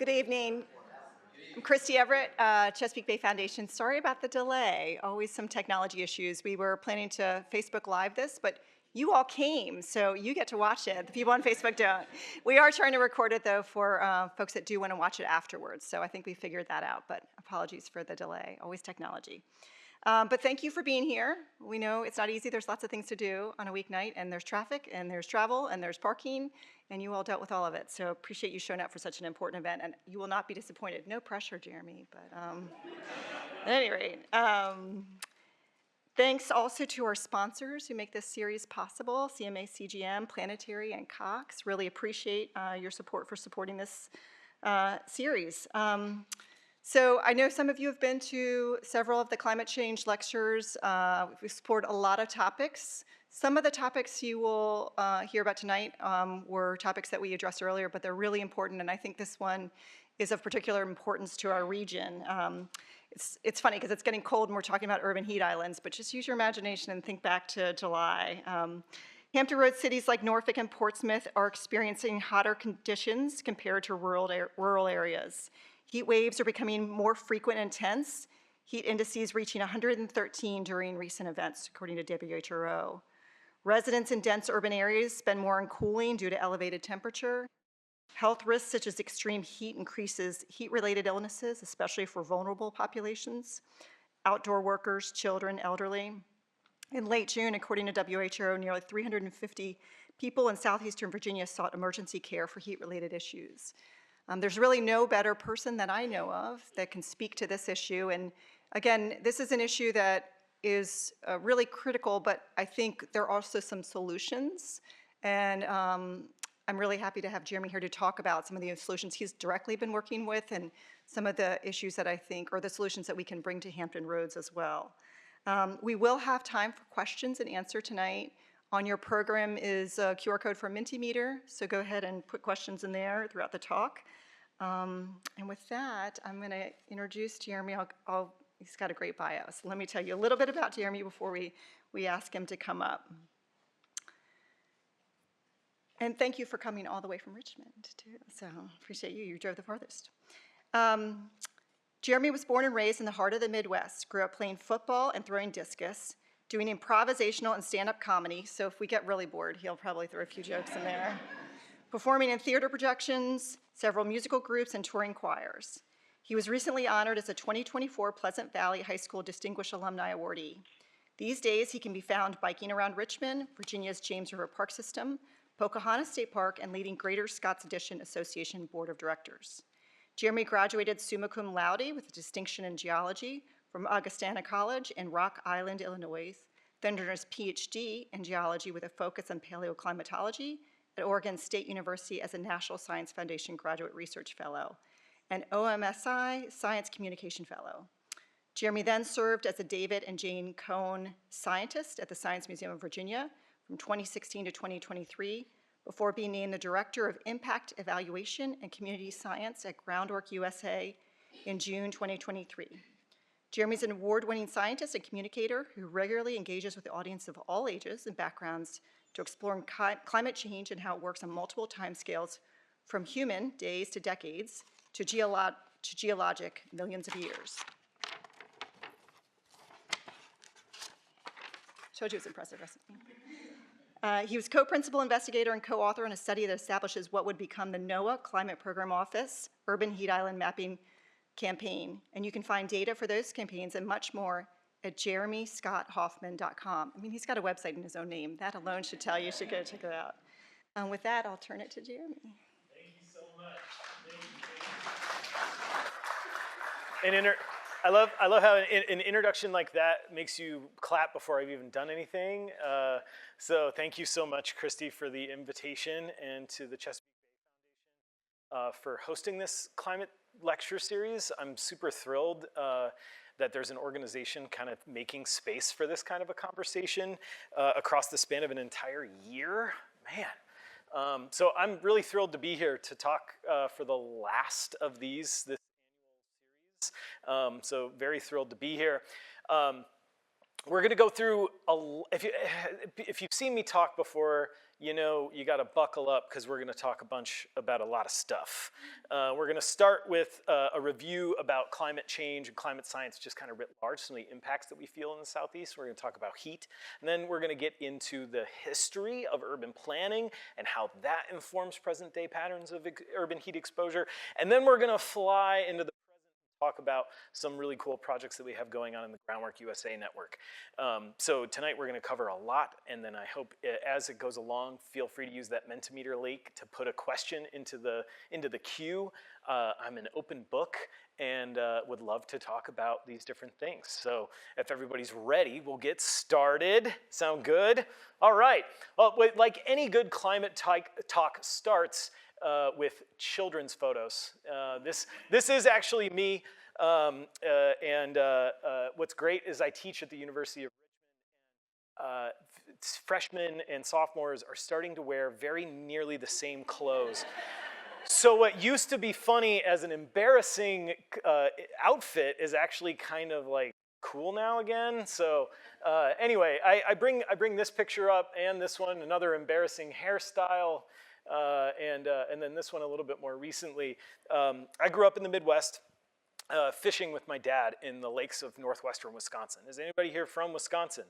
Good evening. I'm Christy Everett, Chesapeake Bay Foundation. Sorry about the delay. Always some technology issues. We were planning to Facebook Live this, but you all came, so you get to watch it. The people on Facebook don't. We are trying to record it, though, for folks that do want to watch it afterwards. So I think we figured that out, but apologies for the delay. Always technology. But thank you for being here. We know it's not easy. There's lots of things to do on a weeknight, and there's traffic, and there's travel, and there's parking, and you all dealt with all of it. So appreciate you showing up for such an important event, and you will not be disappointed. No pressure, Jeremy, but at any rate. Thanks also to our sponsors who make this series possible, CMA, CGM, Planetary, and Cox. Really appreciate your support for supporting this series. So I know some of you have been to several of the climate change lectures. We've explored a lot of topics. Some of the topics you will hear about tonight were topics that we addressed earlier, but they're really important, and I think this one is of particular importance to our region. It's funny because it's getting cold and we're talking about urban heat islands, but just use your imagination and think back to July. Hampton Roads cities like Norfolk and Portsmouth are experiencing hotter conditions compared to rural areas. Heat waves are becoming more frequent and intense, heat indices reaching 113 during recent events, according to WHO. Residents in dense urban areas spend more on cooling due to elevated temperature. Health risks such as extreme heat increases heat-related illnesses, especially for vulnerable populations, outdoor workers, children, elderly. In late June, according to WHO, nearly 350 people in southeastern Virginia sought emergency care for heat-related issues. There's really no better person that I know of that can speak to this issue. And again, this is an issue that is really critical, but I think there are also some solutions. And I'm really happy to have Jeremy here to talk about some of the solutions he's directly been working with and some of the issues that I think, or the solutions that we can bring to Hampton Roads as well. We will have time for questions and answer tonight. On your program is a QR code for a Mentimeter, so go ahead and put questions in there throughout the talk. And with that, I'm going to introduce Jeremy. He's got a great bio, so let me tell you a little bit about Jeremy before we ask him to come up. And thank you for coming all the way from Richmond, too. So appreciate you. You drove the farthest. Jeremy was born and raised in the heart of the Midwest, grew up playing football and throwing discus, doing improvisational and stand-up comedy, so if we get really bored, he'll probably throw a few jokes in there. Performing in theater productions, several musical groups, and touring choirs. He was recently honored as a 2024 Pleasant Valley High School Distinguished Alumni Awardee. These days, he can be found biking around Richmond, Virginia's James River Park System, Pocahontas State Park, and leading Greater Scots Addition Association Board of Directors. Jeremy graduated summa cum laude with a distinction in geology from Augustana College in Rock Island, Illinois, then earned his PhD in geology with a focus on paleoclimatology at Oregon State University as a National Science Foundation Graduate Research Fellow, and OMSI Science Communication Fellow. Jeremy then served as a David and Jane Cohn Scientist at the Science Museum of Virginia from 2016 to 2023, before being named the Director of Impact Evaluation and Community Science at Groundwork USA in June 2023. Jeremy's an award-winning scientist and communicator who regularly engages with the audience of all ages and backgrounds to explore climate change and how it works on multiple timescales, from human, days to decades, to geologic, millions of years. Told you it was impressive recipe. He was co-principal investigator and co-author on a study that establishes what would become the NOAA Climate Program Office Urban Heat Island Mapping Campaign. And you can find data for those campaigns and much more at jeremyscotthoffman.com. I mean, he's got a website in his own name. That alone should tell you should go check it out. And with that, I'll turn it to Jeremy. Thank you so much. Thank you. I love how an introduction like that makes you clap before I've even done anything. So thank you so much, Christy, for the invitation, and to the Chesapeake Bay Foundation for hosting this climate lecture series. I'm super thrilled that there's an organization kind of making space for this kind of a conversation across the span of an entire year. Man. So I'm really thrilled to be here to talk for the last of this annual series. So very thrilled to be here. We're going to go through, if you've seen me talk before, you know, you got to buckle up because we're going to talk about a lot of stuff. We're going to start with a review about climate change and climate science, just kind of writ large, some of the impacts that we feel in the Southeast. We're going to talk about heat. And then we're going to get into the history of urban planning and how that informs present day patterns of urban heat exposure. And then we're going to fly into the talk about some really cool projects that we have going on in the Groundwork USA network. So tonight we're going to cover a lot, and then I hope as it goes along, feel free to use that Mentimeter link to put a question into the queue. I'm an open book and would love to talk about these different things. So if everybody's ready, we'll get started. Sound good? All right. Well, like any good climate talk starts with children's photos. This is actually me, and what's great is I teach at the University of Richmond. Freshmen and sophomores are starting to wear very nearly the same clothes. So what used to be funny as an embarrassing outfit is actually kind of like cool now again. So anyway, I bring this picture up and this one, another embarrassing hairstyle. And then this one a little bit more recently. I grew up in the Midwest fishing with my dad in the lakes of northwestern Wisconsin. Is anybody here from Wisconsin?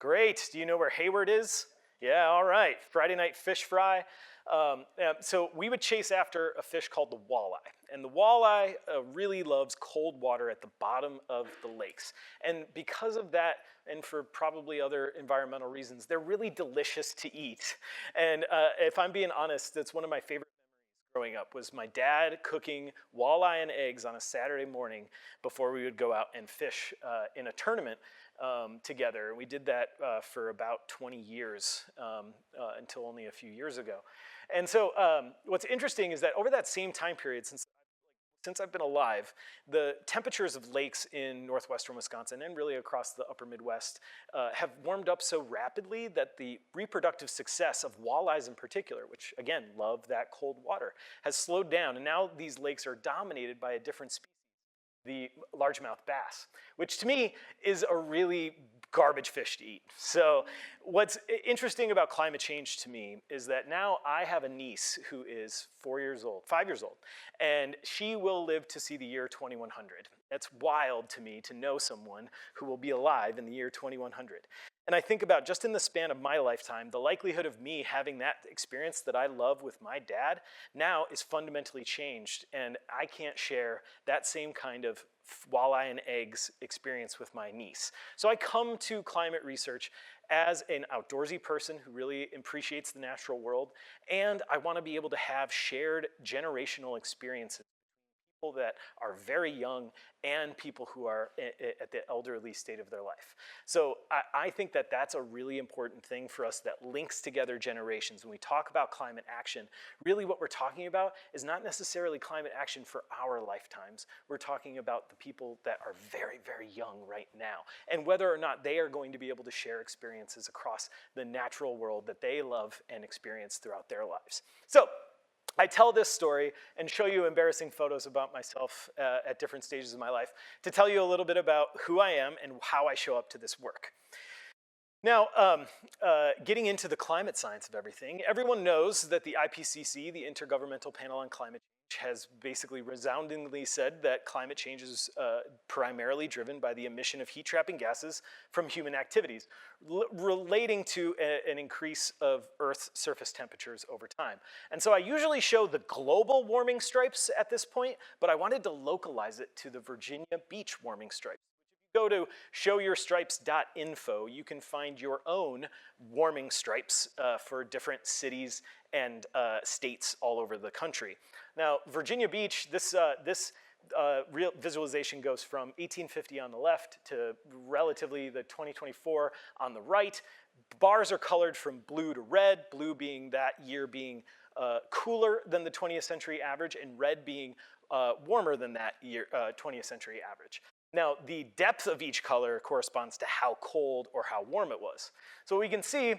Great. Do you know where Hayward is? Yeah, all right. Friday night fish fry. So we would chase after a fish called the walleye. And the walleye really loves cold water at the bottom of the lakes. And because of that, and for probably other environmental reasons, they're really delicious to eat. And if I'm being honest, that's one of my favorite memories growing up was my dad cooking walleye and eggs on a Saturday morning before we would go out and fish in a tournament together. We did that for about 20 years until only a few years ago. And so what's interesting is that over that same time period, since I've been alive, the temperatures of lakes in northwestern Wisconsin and really across the upper Midwest have warmed up so rapidly that the reproductive success of walleyes in particular, which again, love that cold water, has slowed down. And now these lakes are dominated by a different species, the largemouth bass, which to me is a really garbage fish to eat. So what's interesting about climate change to me is that now I have a niece who is 5 years old, and she will live to see the year 2100. That's wild to me to know someone who will be alive in the year 2100. And I think about just in the span of my lifetime, the likelihood of me having that experience that I love with my dad now is fundamentally changed, and I can't share that same kind of walleye and eggs experience with my niece. So I come to climate research as an outdoorsy person who really appreciates the natural world, and I want to be able to have shared generational experiences, people that are very young and people who are at the elderly state of their life. So I think that that's a really important thing for us that links together generations. When we talk about climate action, really what we're talking about is not necessarily climate action for our lifetimes. We're talking about the people that are very, very young right now, and whether or not they are going to be able to share experiences across the natural world that they love and experience throughout their lives. So I tell this story and show you embarrassing photos about myself at different stages of my life to tell you a little bit about who I am and how I show up to this work. Now, getting into the climate science of everything, everyone knows that the IPCC, the Intergovernmental Panel on Climate Change, has basically resoundingly said that climate change is primarily driven by the emission of heat-trapping gases from human activities, relating to an increase of Earth's surface temperatures over time. And so I usually show the global warming stripes at this point, but I wanted to localize it to the Virginia Beach warming stripes. Go to showyourstripes.info, you can find your own warming stripes for different cities and states all over the country. Now, Virginia Beach, this real visualization goes from 1850 on the left to relatively the 2024 on the right. Bars are colored from blue to red, blue being that year being cooler than the 20th century average, and red being warmer than that year 20th century average. Now, the depth of each color corresponds to how cold or how warm it was. So what we can see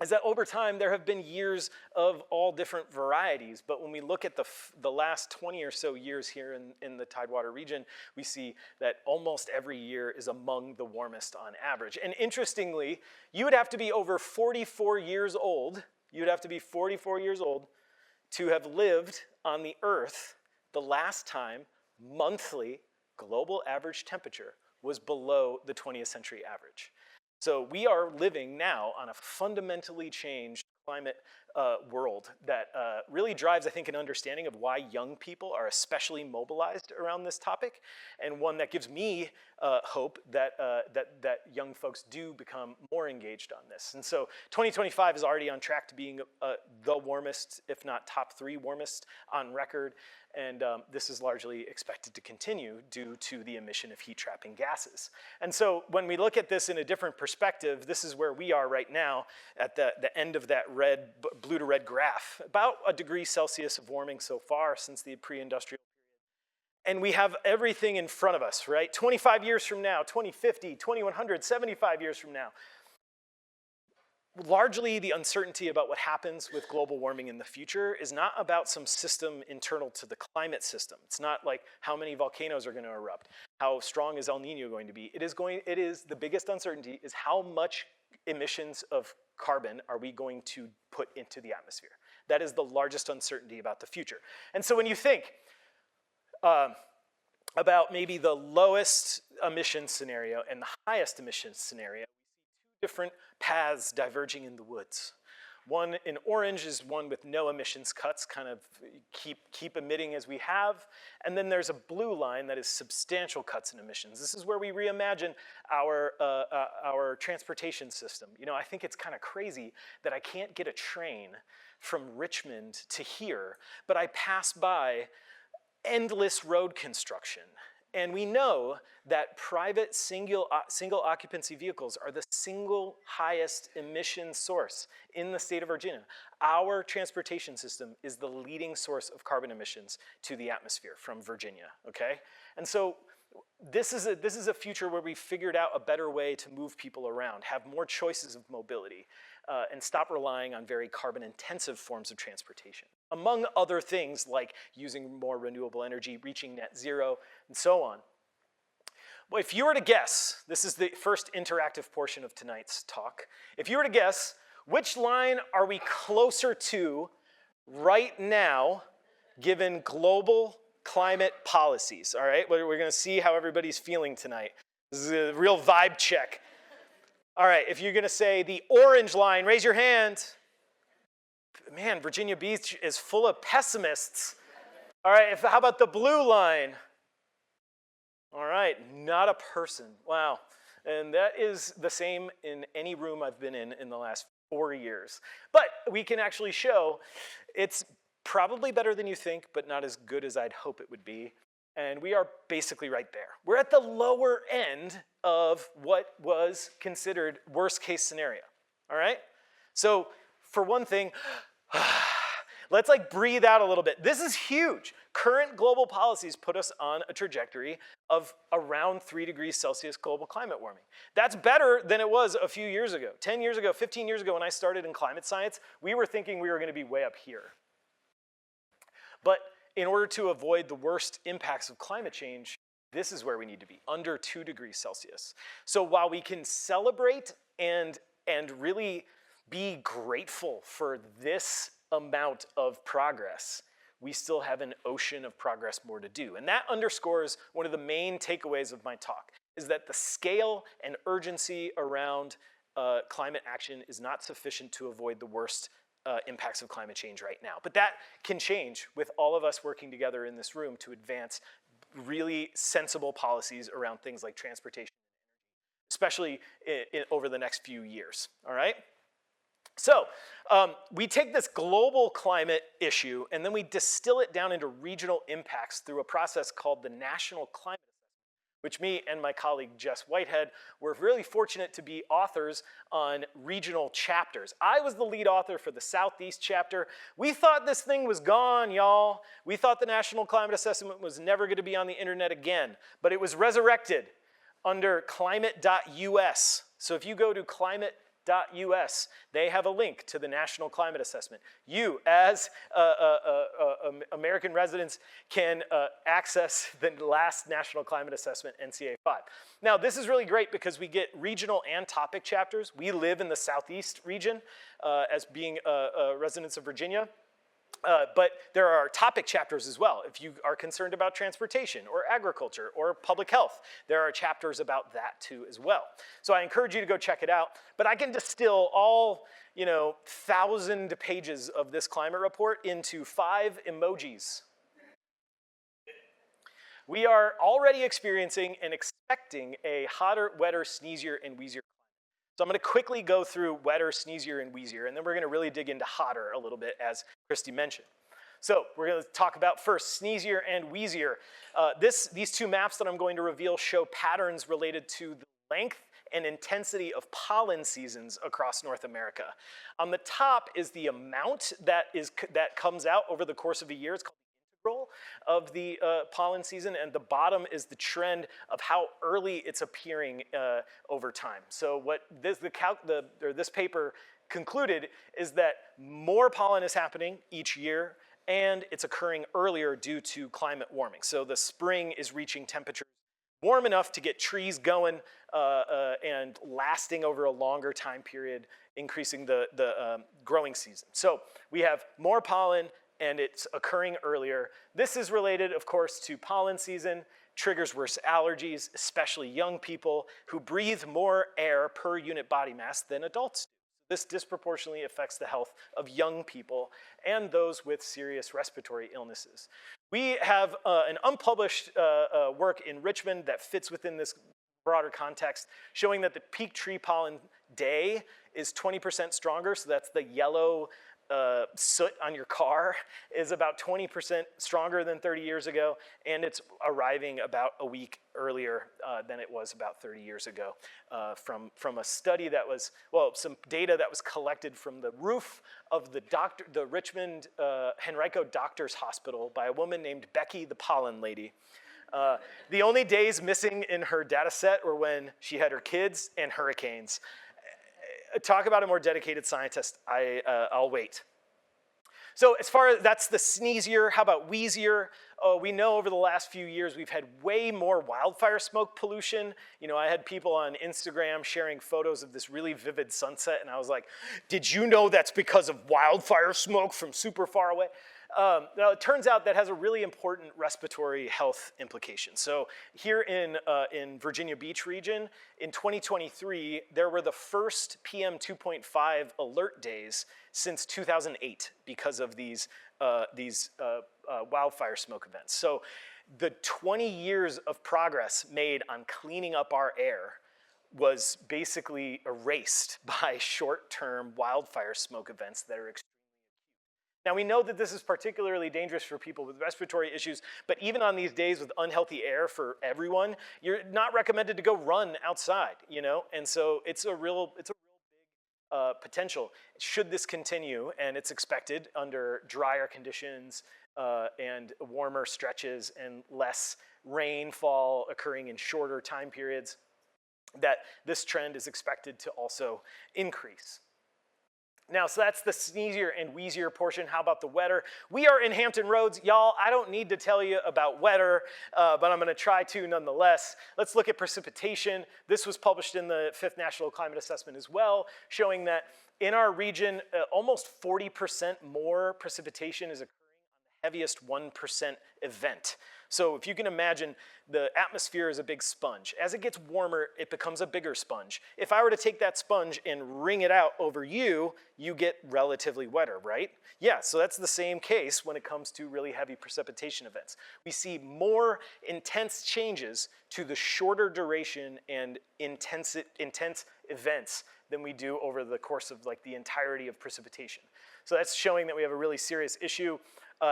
is that over time there have been years of all different varieties, but when we look at the last 20 or so years here in the Tidewater region, we see that almost every year is among the warmest on average. And interestingly, you would have to be over 44 years old, you'd have to be 44 years old to have lived on the Earth the last time monthly global average temperature was below the 20th century average. So we are living now on a fundamentally changed climate world that really drives, I think, an understanding of why young people are especially mobilized around this topic, and one that gives me hope that, that young folks do become more engaged on this. And so 2025 is already on track to being the warmest, if not top 3 warmest on record. And this is largely expected to continue due to the emission of heat-trapping gases. And so when we look at this in a different perspective, this is where we are right now at the end of that blue to red graph. About a degree Celsius of warming so far since the pre-industrial period. And we have everything in front of us, right? 25 years from now, 2050, 2100, 75 years from now. Largely, the uncertainty about what happens with global warming in the future is not about some system internal to the climate system. It's not like how many volcanoes are going to erupt, how strong is El Nino going to be. It is the biggest uncertainty is how much emissions of carbon are we going to put into the atmosphere. That is the largest uncertainty about the future. And so when you think about maybe the lowest emission scenario and the highest emission scenario, different paths diverging in the woods. One in orange is one with no emissions cuts, kind of keep emitting as we have. And then there's a blue line that is substantial cuts in emissions. This is where we reimagine our transportation system. You know, I think it's kind of crazy that I can't get a train from Richmond to here, but I pass by endless road construction. And we know that private single occupancy vehicles are the single highest emission source in the state of Virginia. Our transportation system is the leading source of carbon emissions to the atmosphere from Virginia, okay? And so this is a future where we figured out a better way to move people around, have more choices of mobility, and stop relying on very carbon-intensive forms of transportation. Among other things like using more renewable energy, reaching net zero, and so on. Well, if you were to guess, this is the first interactive portion of tonight's talk. If you were to guess, which line are we closer to right now, given global climate policies? All right, we're going to see how everybody's feeling tonight. This is a real vibe check. All right, if you're going to say the orange line, raise your hand. Man, Virginia Beach is full of pessimists. All right, how about the blue line? All right, not a person. Wow. And that is the same in any room I've been in the last 4 years. But we can actually show it's probably better than you think, but not as good as I'd hope it would be. And we are basically right there. We're at the lower end of what was considered worst case scenario, all right? So for one thing, let's like breathe out a little bit. This is huge. Current global policies put us on a trajectory of around 3 degrees Celsius global climate warming. That's better than it was a few years ago. 10 years ago, 15 years ago when I started in climate science, we were thinking we were gonna be way up here. But in order to avoid the worst impacts of climate change, this is where we need to be, under 2 degrees Celsius. So while we can celebrate and really be grateful for this amount of progress, we still have an ocean of progress more to do. And that underscores one of the main takeaways of my talk, is that the scale and urgency around climate action is not sufficient to avoid the worst impacts of climate change right now. But that can change with all of us working together in this room to advance really sensible policies around things like transportation, especially over the next few years, all right? So we take this global climate issue and then we distill it down into regional impacts through a process called the National Climate Assessment, which me and my colleague Jess Whitehead were really fortunate to be authors on regional chapters. I was the lead author for the Southeast chapter. We thought this thing was gone, y'all. We thought the National Climate Assessment was never going to be on the internet again, but it was resurrected under climate.us. So if you go to They have a link to the National Climate Assessment. You, as American residents, can access the last National Climate Assessment, NCA 5. Now, this is really great because we get regional and topic chapters. We live in the Southeast region as being residents of Virginia. But there are topic chapters as well. If you are concerned about transportation or agriculture or public health, there are chapters about that too as well. So I encourage you to go check it out. But I can distill all 1,000 pages of this climate report into 5 emojis. We are already experiencing and expecting a hotter, wetter, sneezier, and wheezier. So I'm going to quickly go through wetter, sneezier, and wheezier, and then we're going to really dig into hotter a little bit, as Christy mentioned. So we're going to talk about first sneezier and wheezier. These 2 maps that I'm going to reveal show patterns related to the length and intensity of pollen seasons across North America. On the top is the amount that comes out over the course of a year. It's called of the pollen season, and the bottom is the trend of how early it's appearing over time. So what this paper concluded is that more pollen is happening each year, and it's occurring earlier due to climate warming. So the spring is reaching temperatures warm enough to get trees going and lasting over a longer time period, increasing the growing season. So we have more pollen, and it's occurring earlier. This is related, of course, to pollen season, triggers worse allergies, especially young people who breathe more air per unit body mass than adults do. This disproportionately affects the health of young people and those with serious respiratory illnesses. We have an unpublished work in Richmond that fits within this broader context, showing that the peak tree pollen day is 20% stronger, so that's the yellow soot on your car is about 20% stronger than 30 years ago, and it's arriving about a week earlier than it was about 30 years ago from a study that was, some data that was collected from the roof of the Richmond Henrico Doctors Hospital by a woman named Becky the Pollen Lady. The only days missing in her data set were when she had her kids and hurricanes. Talk about a more dedicated scientist, I'll wait. So as far as that's the sneezier, how about wheezier? We know over the last few years we've had way more wildfire smoke pollution. I had people on Instagram sharing photos of this really vivid sunset, and I was like, did you know that's because of wildfire smoke from super far away? Now, it turns out that has a really important respiratory health implication. So here in Virginia Beach region, in 2023, there were the first PM 2.5 alert days since 2008 because of these wildfire smoke events. So the 20 years of progress made on cleaning up our air was basically erased by short-term wildfire smoke events that are extremely. Now we know that this is particularly dangerous for people with respiratory issues, but even on these days with unhealthy air for everyone, you're not recommended to go run outside, And so it's a real big potential. Should this continue, and it's expected under drier conditions and warmer stretches and less rainfall occurring in shorter time periods, that this trend is expected to also increase. Now, so that's the sneezier and wheezier portion. How about the wetter? We are in Hampton Roads. Y'all, I don't need to tell you about wetter, but I'm going to try to nonetheless. Let's look at precipitation. This was published in the 5th National Climate Assessment as well, showing that in our region, almost 40% more precipitation is occurring on the heaviest 1% event. So if you can imagine, the atmosphere is a big sponge. As it gets warmer, it becomes a bigger sponge. If I were to take that sponge and wring it out over you, you get relatively wetter, right? Yeah, so that's the same case when it comes to really heavy precipitation events. We see more intense changes to the shorter duration and intense events than we do over the course of the entirety of precipitation. So that's showing that we have a really serious issue.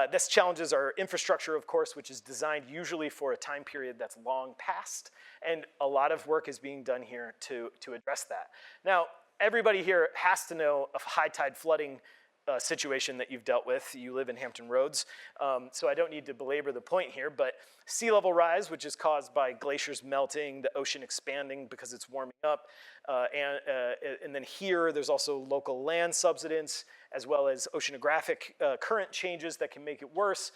This challenges our infrastructure, of course, which is designed usually for a time period that's long past, and a lot of work is being done here to address that. Now, everybody here has to know of high tide flooding situation that you've dealt with. You live in Hampton Roads, so I don't need to belabor the point here, but sea level rise, which is caused by glaciers melting, the ocean expanding because it's warming up, and then here there's also local land subsidence, as well as oceanographic current changes that can make it worse.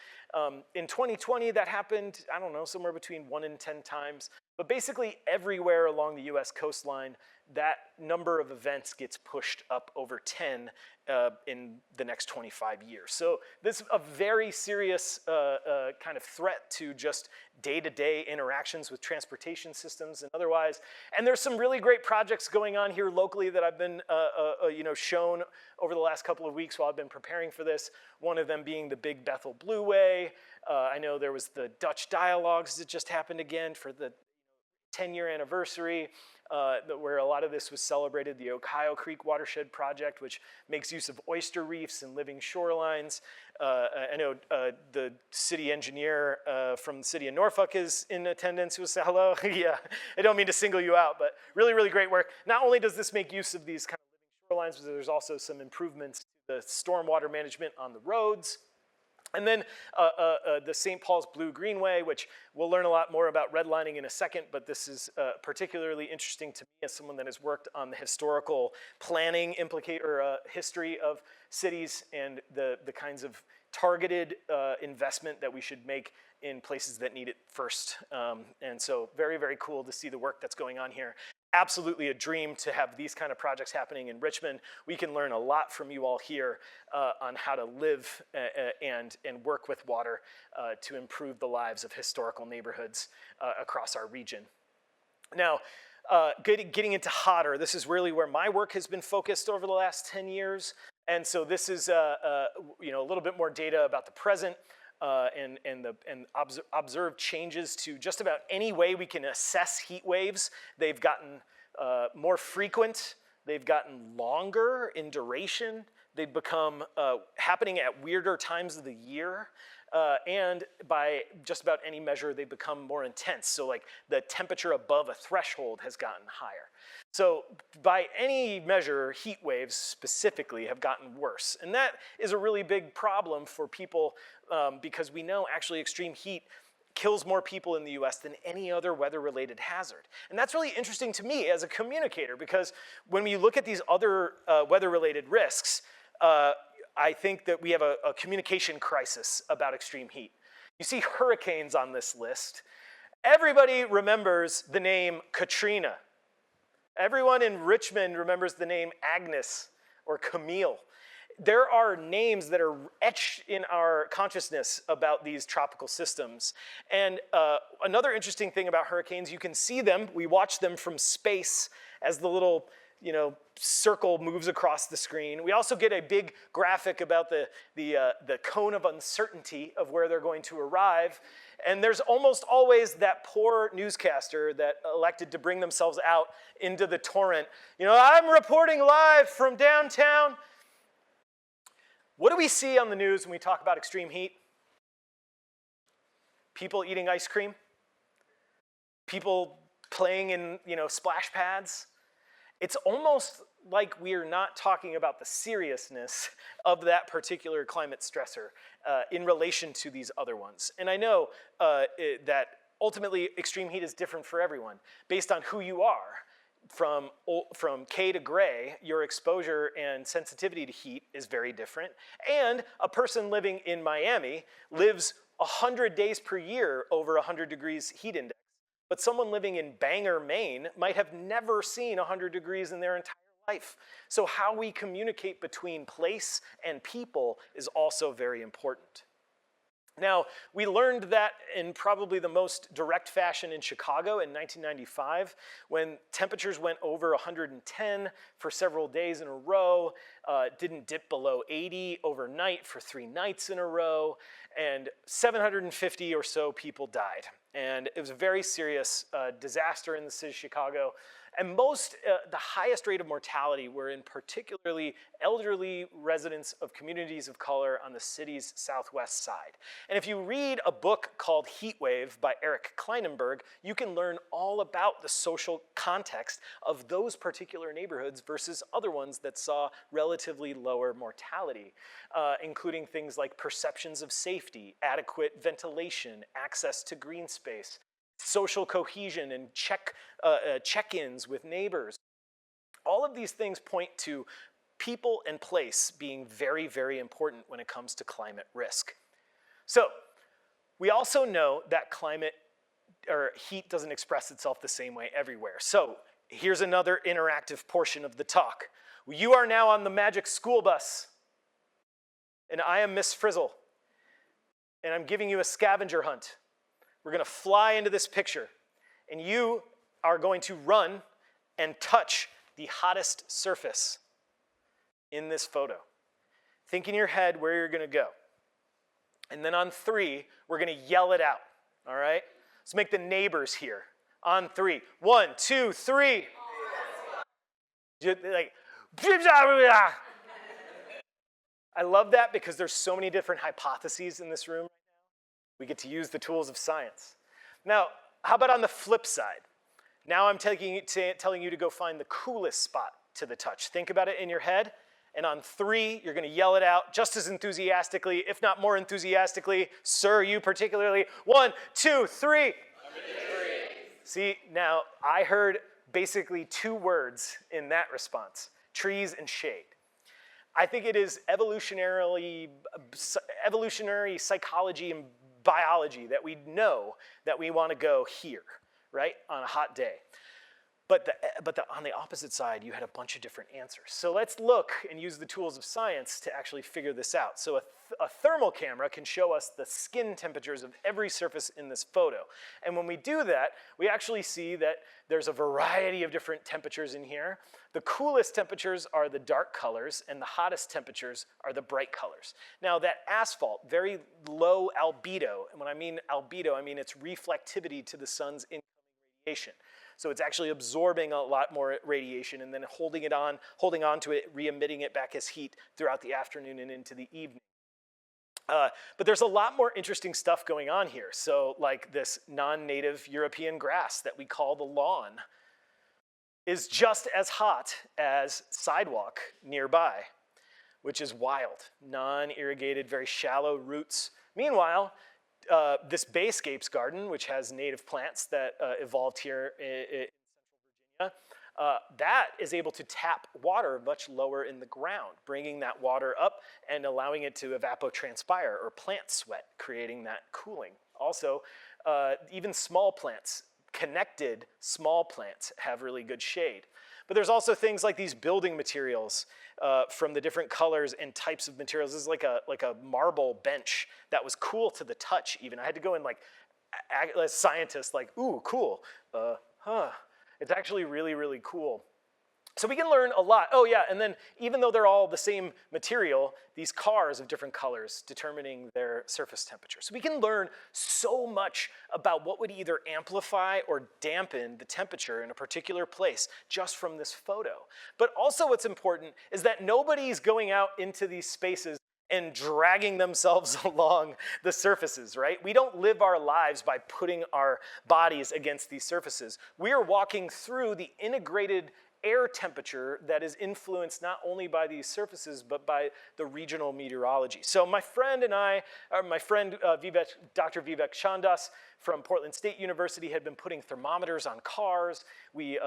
In 2020, that happened, I don't know, somewhere between 1 and 10 times. But basically everywhere along the US coastline, that number of events gets pushed up over 10 in the next 25 years. So this is a very serious kind of threat to just day-to-day interactions with transportation systems and otherwise. And there's some really great projects going on here locally that I've been shown over the last couple of weeks while I've been preparing for this. One of them being the Big Bethel Blueway. I know there was the Dutch Dialogues that just happened again for the 10-year anniversary, where a lot of this was celebrated, the Ohio Creek Watershed Project, which makes use of oyster reefs and living shorelines. I know the city engineer from the city of Norfolk is in attendance, who said hello. Yeah, I don't mean to single you out, but really, really great work. Not only does this make use of these kind of living shorelines, but there's also some improvements to the stormwater management on the roads. And then the St. Paul's Blue Greenway, which we'll learn a lot more about redlining in a second, but this is particularly interesting to me as someone that has worked on the historical planning history of cities and the kinds of targeted investment that we should make in places that need it first. And so very, very cool to see the work that's going on here. Absolutely a dream to have these kind of projects happening in Richmond. We can learn a lot from you all here on how to live and work with water to improve the lives of historical neighborhoods across our region. Now, getting into hotter, this is really where my work has been focused over the last 10 years. And so this is a little bit more data about the present. And observed changes to just about any way we can assess heat waves. They've gotten more frequent, they've gotten longer in duration, they've become happening at weirder times of the year, and by just about any measure, they've become more intense. So like the temperature above a threshold has gotten higher. So by any measure, heat waves specifically have gotten worse. And that is a really big problem for people because we know actually extreme heat kills more people in the US than any other weather-related hazard. And that's really interesting to me as a communicator because when we look at these other weather-related risks, I think that we have a communication crisis about extreme heat. You see hurricanes on this list. Everybody remembers the name Katrina. Everyone in Richmond remembers the name Agnes or Camille. There are names that are etched in our consciousness about these tropical systems. And another interesting thing about hurricanes, you can see them, we watch them from space as the little circle moves across the screen. We also get a big graphic about the cone of uncertainty of where they're going to arrive. And there's almost always that poor newscaster that elected to bring themselves out into the torrent. I'm reporting live from downtown. What do we see on the news when we talk about extreme heat? People eating ice cream? People playing in, splash pads? It's almost like we are not talking about the seriousness of that particular climate stressor in relation to these other ones. And I know that ultimately extreme heat is different for everyone based on who you are. From K to gray, your exposure and sensitivity to heat is very different. And a person living in Miami lives 100 days per year over 100 degrees heat index. But someone living in Bangor, Maine might have never seen 100 degrees in their entire life. So how we communicate between place and people is also very important. Now, we learned that in probably the most direct fashion in Chicago in 1995, when temperatures went over 110 for several days in a row, didn't dip below 80 overnight for 3 nights in a row, and 750 or so people died. And it was a very serious disaster in the city of Chicago. And the highest rate of mortality were in particularly elderly residents of communities of color on the city's southwest side. And if you read a book called Heat Wave by Eric Kleinenberg, you can learn all about the social context of those particular neighborhoods versus other ones that saw relatively lower mortality, including things like perceptions of safety, adequate ventilation, access to green space, social cohesion and check-ins with neighbors. All of these things point to people and place being very, very important when it comes to climate risk. So we also know that climate or heat doesn't express itself the same way everywhere. So here's another interactive portion of the talk. You are now on the magic school bus, and I am Miss Frizzle, and I'm giving you a scavenger hunt. We're going to fly into this picture, and you are going to run and touch the hottest surface in this photo. Think in your head where you're going to go. And then on 3, we're going to yell it out, all right? Let's make the neighbors hear. On 3. 1, 2, 3. Like, I love that because there's so many different hypotheses in this room. We get to use the tools of science. Now, how about on the flip side? Now I'm telling you to go find the coolest spot to the touch. Think about it in your head, and on 3, you're gonna yell it out just as enthusiastically, if not more enthusiastically. Sir, you particularly. 1, 2, 3. See, now I heard basically 2 words in that response, trees and shade. I think it is evolutionary psychology and biology that we know that we want to go here, right, on a hot day. But on the opposite side, you had a bunch of different answers. So let's look and use the tools of science to actually figure this out. So a thermal camera can show us the skin temperatures of every surface in this photo. And when we do that, we actually see that there's a variety of different temperatures in here. The coolest temperatures are the dark colors, and the hottest temperatures are the bright colors. Now that asphalt, very low albedo, and when I mean albedo, I mean its reflectivity to the sun's incoming radiation. So it's actually absorbing a lot more radiation and then holding on to it, re-emitting it back as heat throughout the afternoon and into the evening. But there's a lot more interesting stuff going on here. So like this non-native European grass that we call the lawn is just as hot as sidewalk nearby, which is wild. Non-irrigated, very shallow roots. Meanwhile, this Bayscapes garden, which has native plants that evolved here in Central Virginia, that is able to tap water much lower in the ground, bringing that water up and allowing it to evapotranspire or plant sweat, creating that cooling. Also, even small plants, connected small plants, have really good shade. But there's also things like these building materials from the different colors and types of materials. This is like a marble bench that was cool to the touch even. I had to go in like, as a scientist, like, ooh, cool. It's actually really, really cool. So we can learn a lot. Oh yeah, and then even though they're all the same material, these cars of different colors determining their surface temperature. So we can learn so much about what would either amplify or dampen the temperature in a particular place just from this photo. But also what's important is that nobody's going out into these spaces and dragging themselves along the surfaces, right? We don't live our lives by putting our bodies against these surfaces. We are walking through the integrated air temperature that is influenced not only by these surfaces, but by the regional meteorology. So my friend and I, Dr. Vivek Chandas from Portland State University had been putting thermometers on cars. We've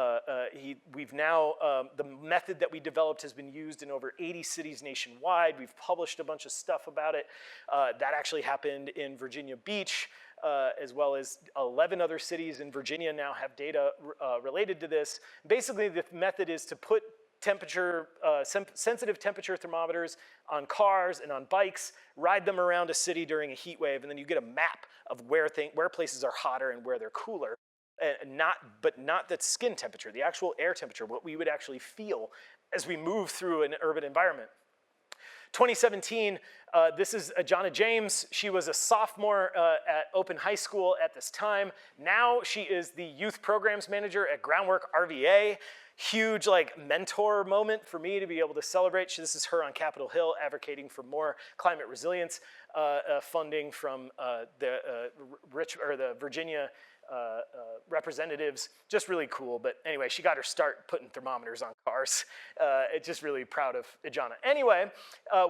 now, the method that we developed has been used in over 80 cities nationwide. We've published a bunch of stuff about it. That actually happened in Virginia Beach, as well as 11 other cities in Virginia now have data related to this. Basically, the method is to put sensitive temperature thermometers on cars and on bikes, ride them around a city during a heat wave, and then you get a map of where places are hotter and where they're cooler. But not the skin temperature, the actual air temperature, what we would actually feel as we move through an urban environment. 2017, this is Ajana James. She was a sophomore at Open High School at this time. Now she is the youth programs manager at Groundwork RVA. Huge mentor moment for me to be able to celebrate. This is her on Capitol Hill advocating for more climate resilience funding from the Virginia representatives. Just really cool. But anyway, she got her start putting thermometers on cars. Just really proud of Ajana. Anyway,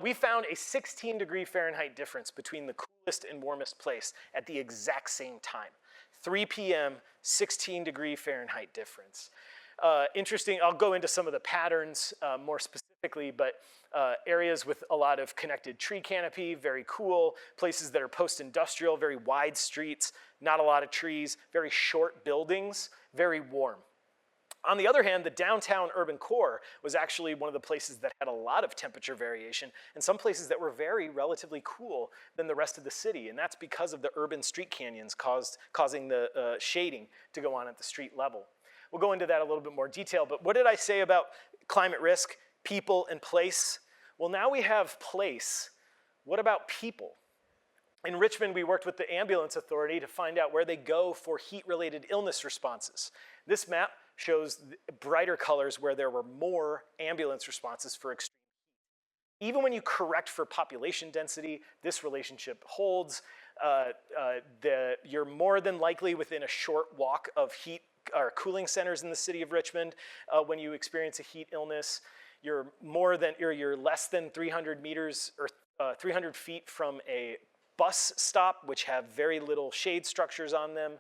we found a 16-degree Fahrenheit difference between the coolest and warmest place at the exact same time. 3 p.m., 16-degree Fahrenheit difference. Interesting, I'll go into some of the patterns more specifically, but areas with a lot of connected tree canopy, very cool. Places that are post-industrial, very wide streets, not a lot of trees, very short buildings, very warm. On the other hand, the downtown urban core was actually one of the places that had a lot of temperature variation, and some places that were very relatively cool than the rest of the city, and that's because of the urban street canyons causing the shading to go on at the street level. We'll go into that a little bit more detail, but what did I say about climate risk, people, and place? Well, now we have place. What about people? In Richmond, we worked with the Ambulance Authority to find out where they go for heat-related illness responses. This map shows brighter colors where there were more ambulance responses for extreme heat. Even when you correct for population density, this relationship holds. You're more than likely within a short walk of heat or cooling centers in the city of Richmond when you experience a heat illness. You're less than 300 meters or 300 feet from a bus stop, which have very little shade structures on them.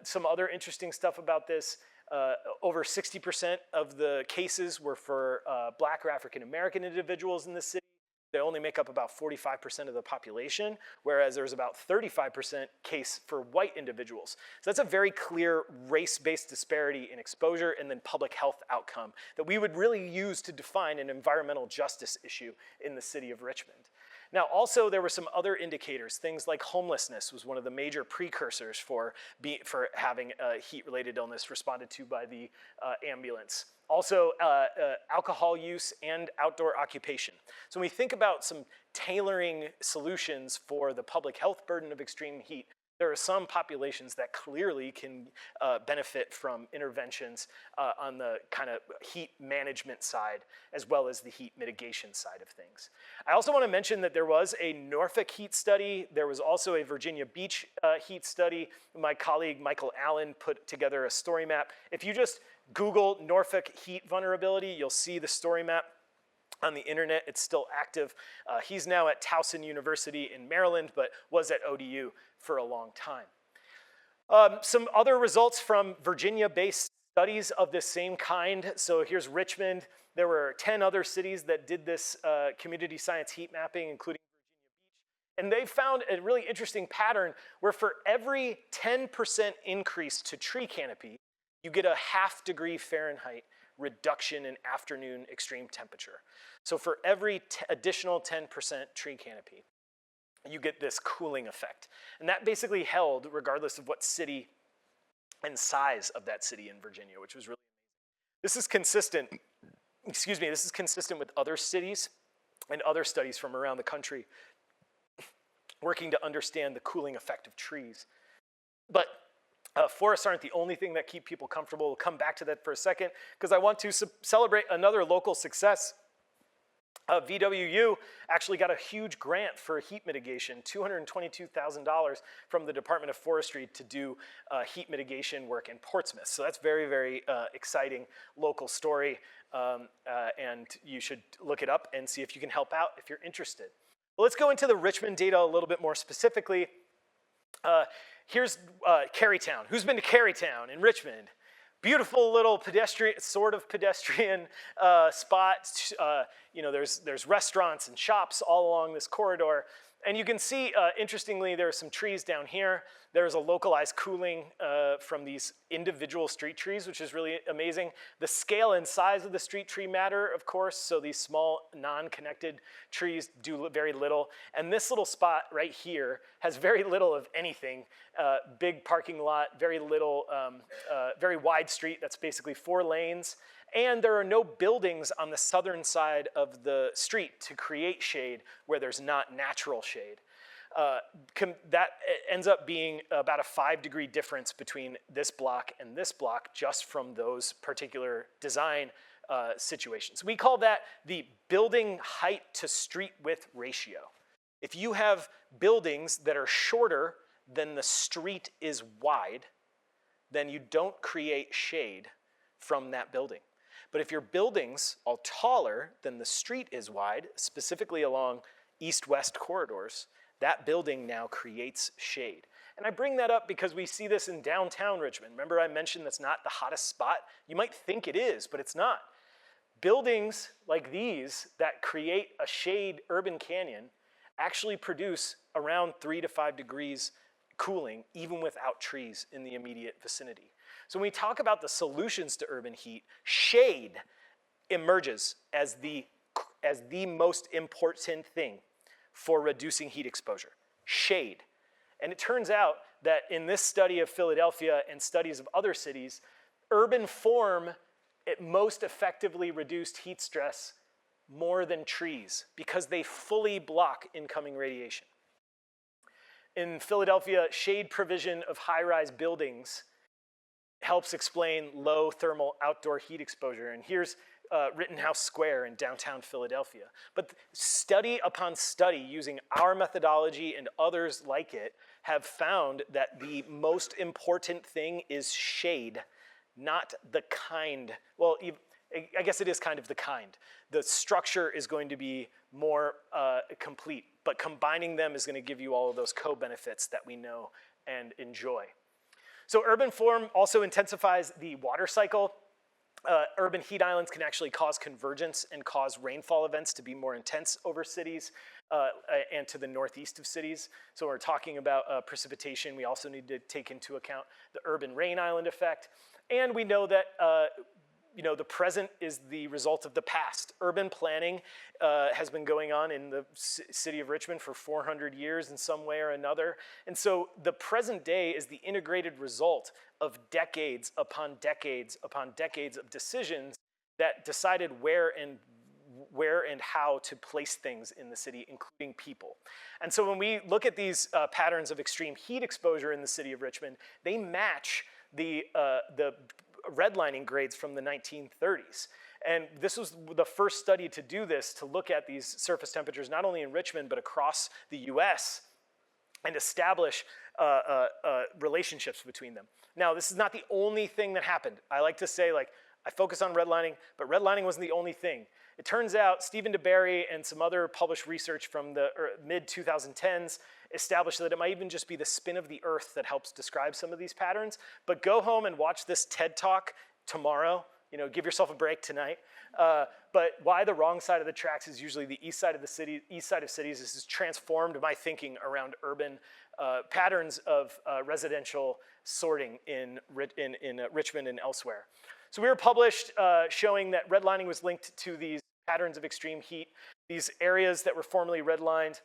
Some other interesting stuff about this, over 60% of the cases were for Black or African American individuals in the city. They only make up about 45% of the population, whereas there's about 35% case for white individuals. So that's a very clear race-based disparity in exposure and then public health outcome that we would really use to define an environmental justice issue in the city of Richmond. Now, also, there were some other indicators. Things like homelessness was one of the major precursors for having a heat-related illness responded to by the ambulance. Also, alcohol use and outdoor occupation. So when we think about some tailoring solutions for the public health burden of extreme heat, there are some populations that clearly can benefit from interventions on the kind of heat management side as well as the heat mitigation side of things. I also want to mention that there was a Norfolk heat study. There was also a Virginia Beach heat study. My colleague Michael Allen put together a story map. If you just Google Norfolk heat vulnerability, you'll see the story map on the internet. It's still active. He's now at Towson University in Maryland, but was at ODU for a long time. Some other results from Virginia-based studies of this same kind. So here's Richmond. There were 10 other cities that did this community science heat mapping, including Virginia Beach. And they found a really interesting pattern where for every 10% increase to tree canopy, you get a 0.5 degree Fahrenheit reduction in afternoon extreme temperature. So for every additional 10% tree canopy, you get this cooling effect. And that basically held regardless of what city and size of that city in Virginia, which was really amazing. This is consistent, this is consistent with other cities and other studies from around the country working to understand the cooling effect of trees. But forests aren't the only thing that keep people comfortable. We'll come back to that for a second because I want to celebrate another local success. VWU actually got a huge grant for heat mitigation, $222,000 from the Department of Forestry to do heat mitigation work in Portsmouth. So that's very, very exciting local story, and you should look it up and see if you can help out if you're interested. Well, let's go into the Richmond data a little bit more specifically. Here's Carytown. Who's been to Carytown in Richmond? Beautiful little pedestrian spot. There's restaurants and shops all along this corridor. And you can see, interestingly, there are some trees down here. There's a localized cooling from these individual street trees, which is really amazing. The scale and size of the street tree matter, of course, so these small, non-connected trees do very little. And this little spot right here has very little of anything. Big parking lot, very little, very wide street, that's basically 4 lanes. And there are no buildings on the southern side of the street to create shade where there's not natural shade. That ends up being about a 5-degree difference between this block and this block just from those particular design situations. We call that the building height to street width ratio. If you have buildings that are shorter than the street is wide, then you don't create shade from that building. But if your buildings are taller than the street is wide, specifically along east-west corridors, that building now creates shade. And I bring that up because we see this in downtown Richmond. Remember I mentioned that's not the hottest spot? You might think it is, but it's not. Buildings like these that create a shade urban canyon actually produce around 3 to 5 degrees cooling even without trees in the immediate vicinity. So when we talk about the solutions to urban heat, shade emerges as the most important thing for reducing heat exposure. Shade. And it turns out that in this study of Philadelphia and studies of other cities, urban form it most effectively reduced heat stress more than trees because they fully block incoming radiation. In Philadelphia, shade provision of high-rise buildings helps explain low thermal outdoor heat exposure. And here's Rittenhouse Square in downtown Philadelphia. But study upon study using our methodology and others like it have found that the most important thing is shade, not the kind. Well, I guess it is kind of the kind. The structure is going to be more complete, but combining them is going to give you all of those co-benefits that we know and enjoy. So urban form also intensifies the water cycle. Urban heat islands can actually cause convergence and cause rainfall events to be more intense over cities and to the northeast of cities. So when we're talking about precipitation, we also need to take into account the urban rain island effect. And we know that the present is the result of the past. Urban planning has been going on in the city of Richmond for 400 years in some way or another. And so the present day is the integrated result of decades upon decades upon decades of decisions that decided where and how to place things in the city, including people. And so when we look at these patterns of extreme heat exposure in the city of Richmond, they match the redlining grades from the 1930s. And this was the first study to do this, to look at these surface temperatures, not only in Richmond, but across the US, and establish relationships between them. Now, this is not the only thing that happened. I like to say, I focus on redlining, but redlining wasn't the only thing. It turns out Stephen DeBerry and some other published research from the mid-2010s established that it might even just be the spin of the Earth that helps describe some of these patterns. But go home and watch this TED Talk tomorrow. Give yourself a break tonight. But why the wrong side of the tracks is usually the east side of the city, east side of cities. This has transformed my thinking around urban patterns of residential sorting in Richmond and elsewhere. So we were published showing that redlining was linked to these patterns of extreme heat. These areas that were formerly redlined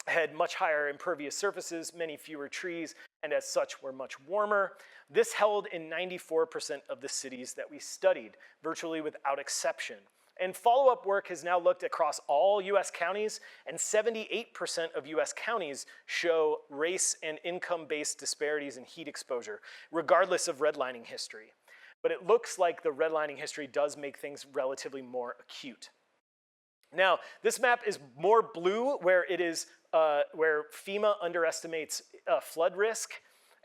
had much higher impervious surfaces, many fewer trees, and as such were much warmer. This held in 94% of the cities that we studied, virtually without exception. And follow-up work has now looked across all US counties, and 78% of US counties show race and income-based disparities in heat exposure, regardless of redlining history. But it looks like the redlining history does make things relatively more acute. Now, this map is more blue where it is where FEMA underestimates flood risk.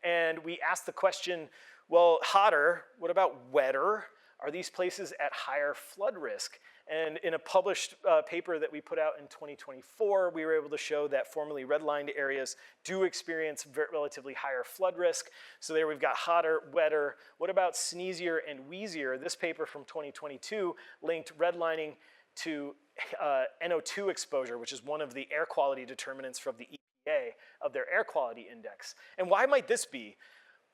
And we asked the question, well, hotter, what about wetter? Are these places at higher flood risk? And in a published paper that we put out in 2024, we were able to show that formerly redlined areas do experience relatively higher flood risk. So there we've got hotter, wetter. What about sneezier and wheezier? This paper from 2022 linked redlining to NO2 exposure, which is one of the air quality determinants from the EPA of their air quality index. And why might this be?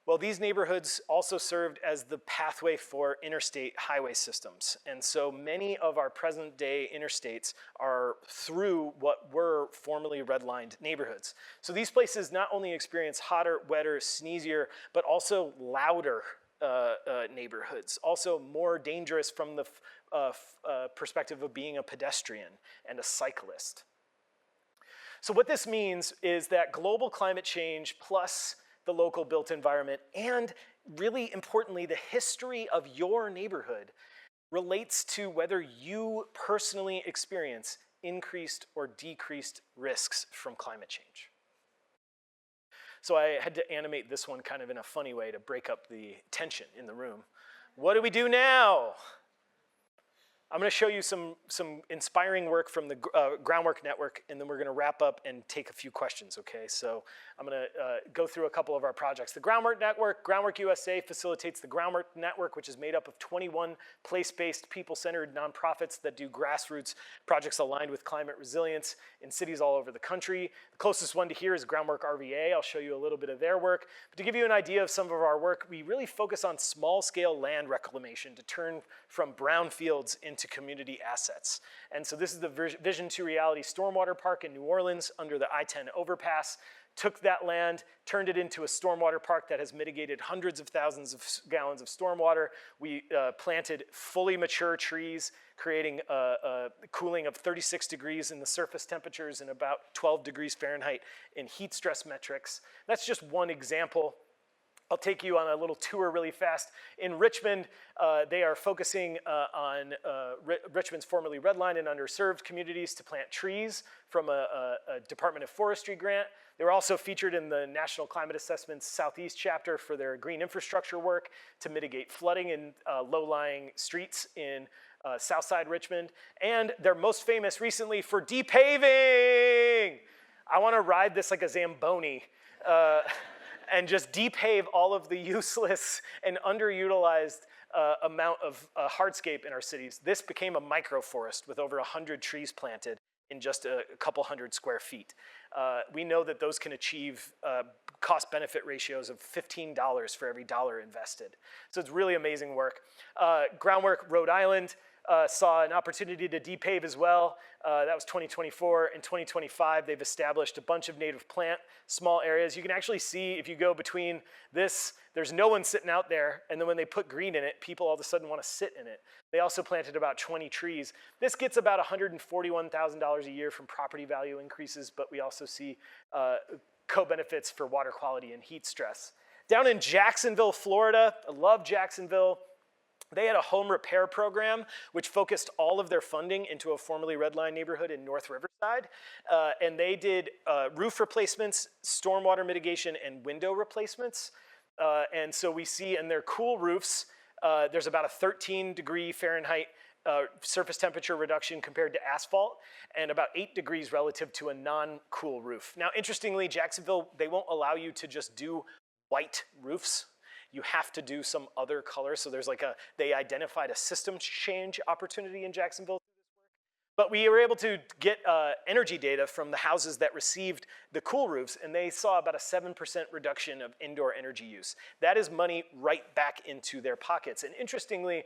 Well, these neighborhoods also served as the pathway for interstate highway systems. And so many of our present day interstates are through what were formerly redlined neighborhoods. So these places not only experience hotter, wetter, sneezier, but also louder neighborhoods. Also more dangerous from the perspective of being a pedestrian and a cyclist. So what this means is that global climate change plus the local built environment and really importantly the history of your neighborhood relates to whether you personally experience increased or decreased risks from climate change. So I had to animate this one kind of in a funny way to break up the tension in the room. What do we do now? I'm going to show you some inspiring work from the Groundwork Network, and then we're going to wrap up and take a few questions, okay? So I'm going to go through a couple of our projects. The Groundwork Network, Groundwork USA facilitates the Groundwork Network, which is made up of 21 place-based, people-centered nonprofits that do grassroots projects aligned with climate resilience in cities all over the country. The closest one to here is Groundwork RVA. I'll show you a little bit of their work. But to give you an idea of some of our work, we really focus on small-scale land reclamation to turn from brownfields into community assets. And so this is the Vision to Reality Stormwater Park in New Orleans under the I-10 overpass. Took that land, turned it into a stormwater park that has mitigated hundreds of thousands of gallons of stormwater. We planted fully mature trees, creating a cooling of 36 degrees in the surface temperatures and about 12 degrees Fahrenheit in heat stress metrics. That's just one example. I'll take you on a little tour really fast. In Richmond, they are focusing on Richmond's formerly redlined and underserved communities to plant trees from a Department of Forestry grant. They were also featured in the National Climate Assessment's Southeast chapter for their green infrastructure work to mitigate flooding in low-lying streets in Southside Richmond. And they're most famous recently for depaving. I want to ride this like a Zamboni. And just depave all of the useless and underutilized amount of hardscape in our cities. This became a microforest with over 100 trees planted in just a couple hundred square feet. We know that those can achieve cost-benefit ratios of $15 for every dollar invested. So it's really amazing work. Groundwork Rhode Island saw an opportunity to depave as well. That was 2024. In 2025, they've established a bunch of native plant, small areas. You can actually see if you go between this, there's no one sitting out there, and then when they put green in it, people all of a sudden want to sit in it. They also planted about 20 trees. This gets about $141,000 a year from property value increases, but we also see co-benefits for water quality and heat stress. Down in Jacksonville, Florida, I love Jacksonville. They had a home repair program which focused all of their funding into a formerly redlined neighborhood in North Riverside. And they did roof replacements, stormwater mitigation, and window replacements. And so we see in their cool roofs, there's about a 13-degree Fahrenheit surface temperature reduction compared to asphalt, and about 8 degrees relative to a non-cool roof. Now, interestingly, Jacksonville, they won't allow you to just do white roofs. You have to do some other color. So there's like they identified a system change opportunity in Jacksonville. But we were able to get energy data from the houses that received the cool roofs, and they saw about a 7% reduction of indoor energy use. That is money right back into their pockets. And interestingly,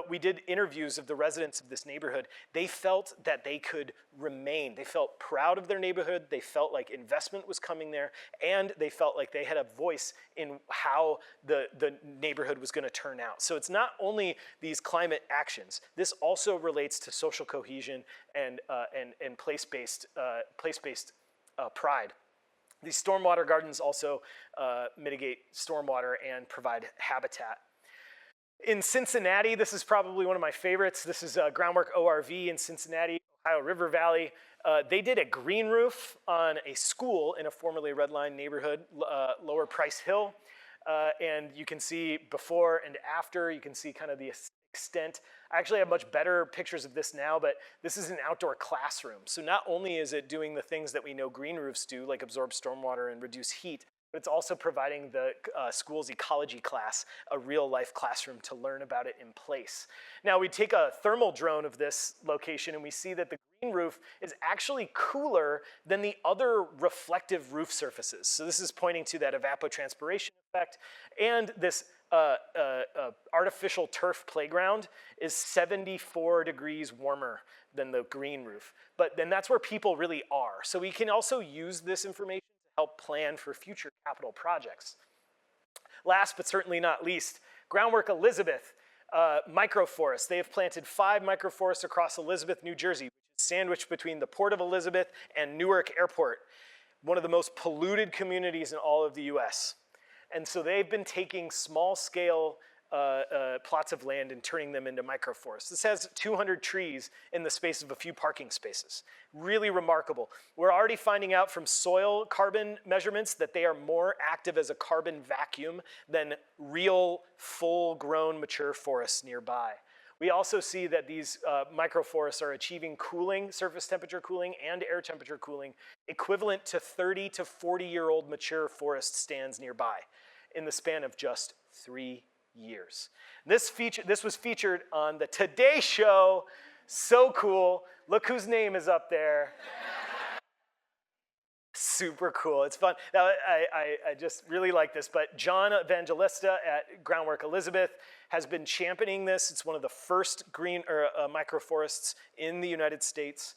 we did interviews of the residents of this neighborhood. They felt that they could remain. They felt proud of their neighborhood. They felt like investment was coming there, and they felt like they had a voice in how the neighborhood was going to turn out. So it's not only these climate actions. This also relates to social cohesion and place-based pride. These stormwater gardens also mitigate stormwater and provide habitat. In Cincinnati, this is probably one of my favorites. This is Groundwork ORV in Cincinnati, Ohio River Valley. They did a green roof on a school in a formerly redlined neighborhood, Lower Price Hill. And you can see before and after, you can see kind of the extent. I actually have much better pictures of this now, but this is an outdoor classroom. So not only is it doing the things that we know green roofs do, like absorb stormwater and reduce heat, but it's also providing the school's ecology class a real-life classroom to learn about it in place. Now, we take a thermal drone of this location, and we see that the green roof is actually cooler than the other reflective roof surfaces. So this is pointing to that evapotranspiration effect, and this artificial turf playground is 74 degrees warmer than the green roof. But then that's where people really are. So we can also use this information to help plan for future capital projects. Last but certainly not least, Groundwork Elizabeth, microforests. They have planted 5 microforests across Elizabeth, New Jersey, which is sandwiched between the Port of Elizabeth and Newark Airport, one of the most polluted communities in all of the US. And so they've been taking small-scale plots of land and turning them into microforests. This has 200 trees in the space of a few parking spaces. Really remarkable. We're already finding out from soil carbon measurements that they are more active as a carbon vacuum than real full-grown mature forests nearby. We also see that these microforests are achieving cooling, surface temperature cooling and air temperature cooling, equivalent to 30 to 40-year-old mature forest stands nearby in the span of just 3 years. This was featured on the Today Show. So cool. Look whose name is up there. Super cool. It's fun. Now, I just really like this, but John Evangelista at Groundwork Elizabeth has been championing this. It's one of the first green microforests in the United States.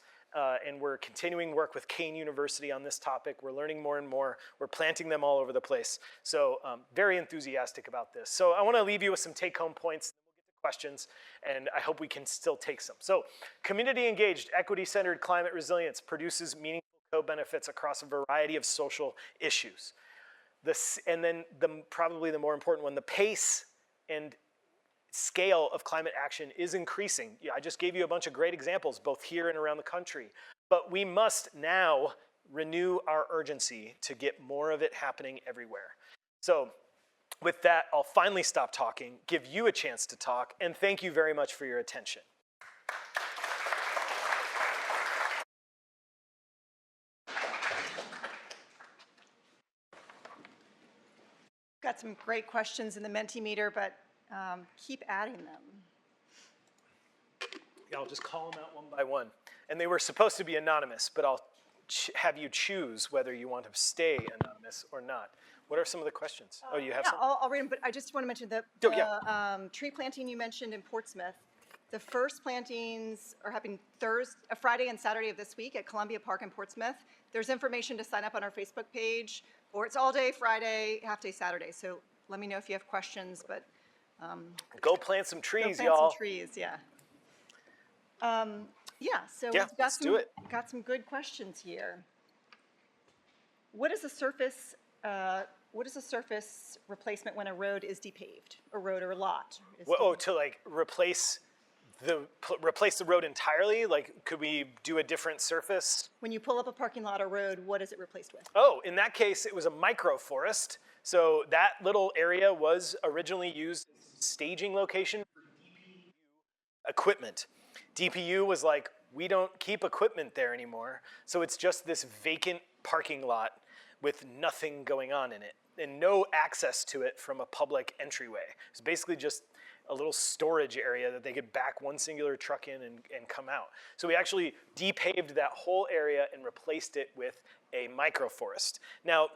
And we're continuing work with Kane University on this topic. We're learning more and more. We're planting them all over the place. So very enthusiastic about this. So I want to leave you with some take-home points. We'll get to questions, and I hope we can still take some. So community-engaged, equity-centered climate resilience produces meaningful co-benefits across a variety of social issues. And then probably the more important one, the pace and scale of climate action is increasing. Yeah, I just gave you a bunch of great examples, both here and around the country. But we must now renew our urgency to get more of it happening everywhere. So with that, I'll finally stop talking, give you a chance to talk, and thank you very much for your attention. Got some great questions in the Mentimeter, but keep adding them. Yeah, I'll just call them out one by one. And they were supposed to be anonymous, but I'll have you choose whether you want to stay anonymous or not. What are some of the questions? Oh, you have some? I'll read them, but I just want to mention the tree planting you mentioned in Portsmouth. The first plantings are happening Friday and Saturday of this week at Columbia Park in Portsmouth. There's information to sign up on our Facebook page, or it's all day Friday, half day Saturday. So let me know if you have questions, but go plant some trees, go plant y'all. some trees, yeah. So yeah, we've got some good questions here. What is a surface replacement when a road is depaved? A road or a lot? To like replace the road entirely? Like, could we do a different surface? When you pull up a parking lot or road, what is it replaced with? Oh, in that case, it was a microforest. So that little area was originally used as a staging location for DPU equipment. DPU was like, we don't keep equipment there anymore. So it's just this vacant parking lot with nothing going on in it and no access to it from a public entryway. It's basically just a little storage area that they could back one singular truck in and come out. So we actually depaved that whole area and replaced it with a microforest. Now,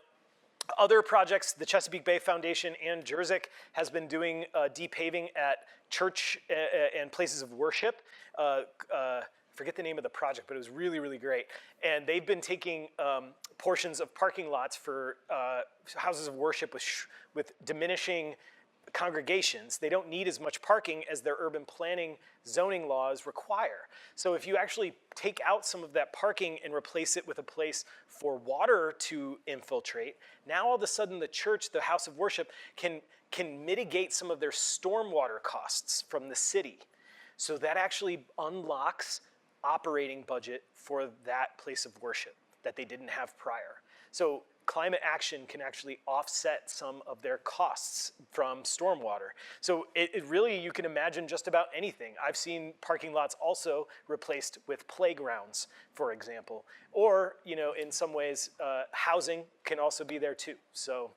other projects, the Chesapeake Bay Foundation and Jersic has been doing depaving at church and places of worship. Forget the name of the project, but it was really, really great. And they've been taking portions of parking lots for houses of worship with diminishing congregations. They don't need as much parking as their urban planning zoning laws require. So if you actually take out some of that parking and replace it with a place for water to infiltrate, now all of a sudden the church, the house of worship, can mitigate some of their stormwater costs from the city. So that actually unlocks operating budget for that place of worship that they didn't have prior. So climate action can actually offset some of their costs from stormwater. So it really, you can imagine just about anything. I've seen parking lots also replaced with playgrounds, for example. Or, in some ways, housing can also be there too. So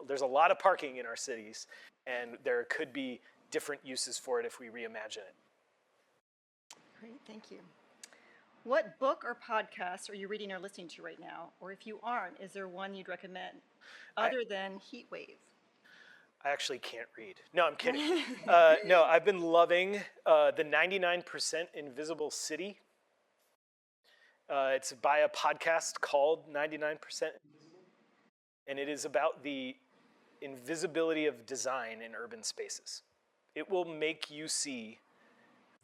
there's a lot of parking in our cities, and there could be different uses for it if we reimagine it. Great, thank you. What book or podcast are you reading or listening to right now? Or if you aren't, is there one you'd recommend other than Heat Wave? I actually can't read. No, I'm kidding. No, I've been loving the 99% Invisible City. It's by a podcast called 99% Invisible. And it is about the invisibility of design in urban spaces. It will make you see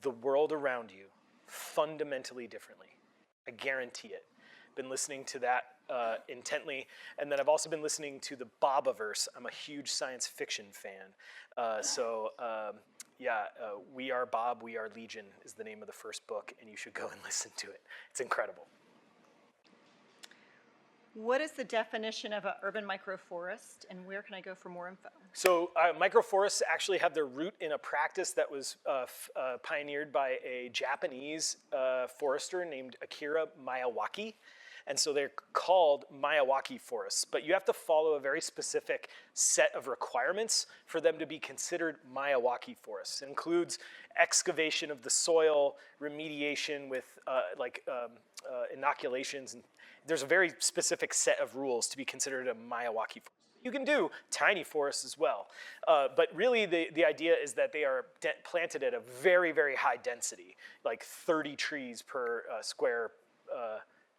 the world around you fundamentally differently. I guarantee it. Been listening to that intently, and then I've also been listening to the Bobaverse. I'm a huge science fiction fan. We Are Bob, We Are Legion is the name of the first book, and you should go and listen to it. It's incredible. What is the definition of an urban microforest, and where can I go for more info? So microforests actually have their root in a practice that was pioneered by a Japanese forester named Akira Miyawaki. And so they're called Miyawaki forests, but you have to follow a very specific set of requirements for them to be considered Miyawaki forests. It includes excavation of the soil, remediation with inoculations, and there's a very specific set of rules to be considered a Miyawaki forest. You can do tiny forests as well, but really the idea is that they are planted at a very, very high density, like 30 trees per square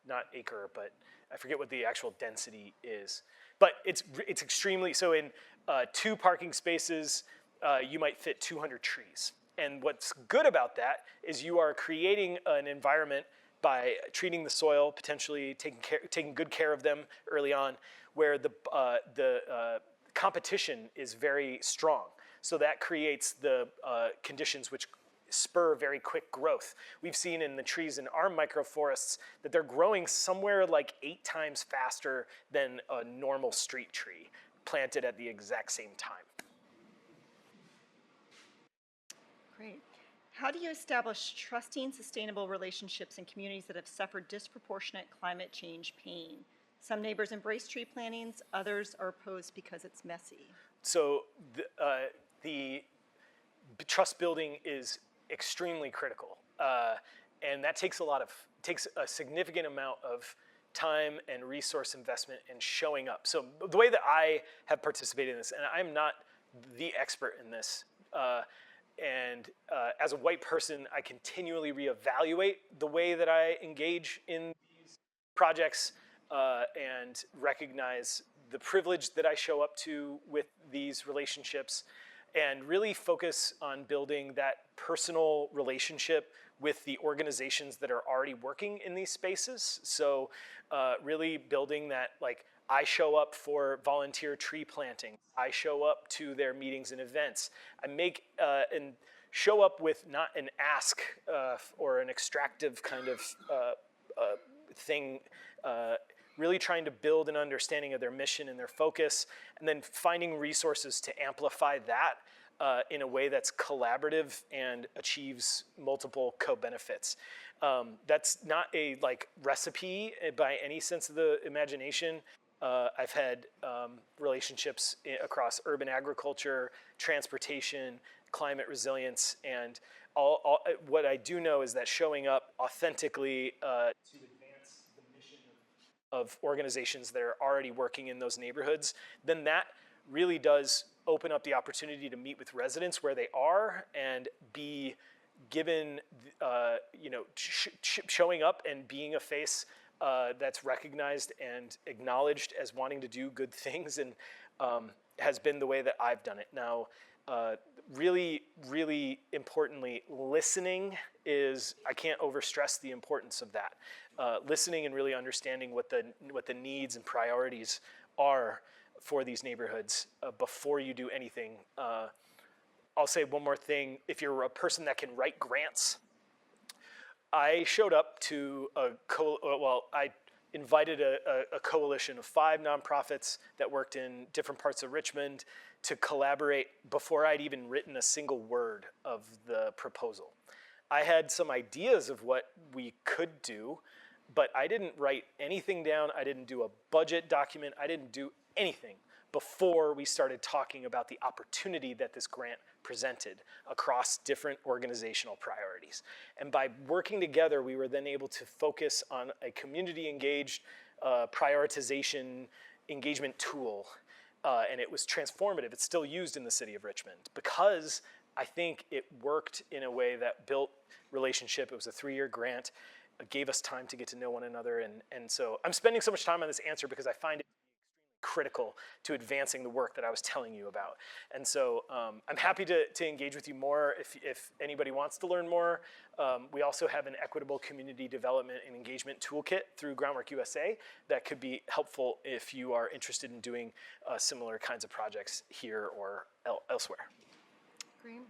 not acre, but I forget what the actual density is. But it's extremely, so in 2 parking spaces, you might fit 200 trees. And what's good about that is you are creating an environment by treating the soil, potentially taking good care of them early on, where the competition is very strong. So that creates the conditions which spur very quick growth. We've seen in the trees in our microforests that they're growing somewhere like 8 times faster than a normal street tree planted at the exact same time. Great. How do you establish trusting, sustainable relationships in communities that have suffered disproportionate climate change pain? Some neighbors embrace tree plantings, others are opposed because it's messy. So the trust building is extremely critical, and that takes a significant amount of time and resource investment and showing up. So the way that I have participated in this, and I'm not the expert in this, as a white person, I continually reevaluate the way that I engage in these projects and recognize the privilege that I show up to with these relationships, and really focus on building that personal relationship with the organizations that are already working in these spaces. So really building that, like, I show up for volunteer tree planting. I show up to their meetings and events. I make and show up with not an ask or an extractive kind of thing, really trying to build an understanding of their mission and their focus, and then finding resources to amplify that in a way that's collaborative and achieves multiple co-benefits. That's not a recipe by any sense of the imagination. I've had relationships across urban agriculture, transportation, climate resilience, and what I do know is that showing up authentically to advance the mission of organizations that are already working in those neighborhoods, then that really does open up the opportunity to meet with residents where they are and be given, showing up and being a face that's recognized and acknowledged as wanting to do good things, and has been the way that I've done it. Now, really, really importantly, listening is, I can't overstress the importance of that. Listening and really understanding what the needs and priorities are for these neighborhoods before you do anything. I'll say one more thing. If you're a person that can write grants, I showed up to I invited a coalition of 5 nonprofits that worked in different parts of Richmond to collaborate before I'd even written a single word of the proposal. I had some ideas of what we could do, but I didn't write anything down. I didn't do a budget document. I didn't do anything before we started talking about the opportunity that this grant presented across different organizational priorities. And by working together, we were then able to focus on a community-engaged prioritization engagement tool, and it was transformative. It's still used in the city of Richmond because I think it worked in a way that built relationship. It was a 3-year grant. It gave us time to get to know one another, and so I'm spending so much time on this answer because I find it critical to advancing the work that I was telling you about. And so I'm happy to engage with you more if anybody wants to learn more. We also have an equitable community development and engagement toolkit through Groundwork USA that could be helpful if you are interested in doing similar kinds of projects here or elsewhere. Great.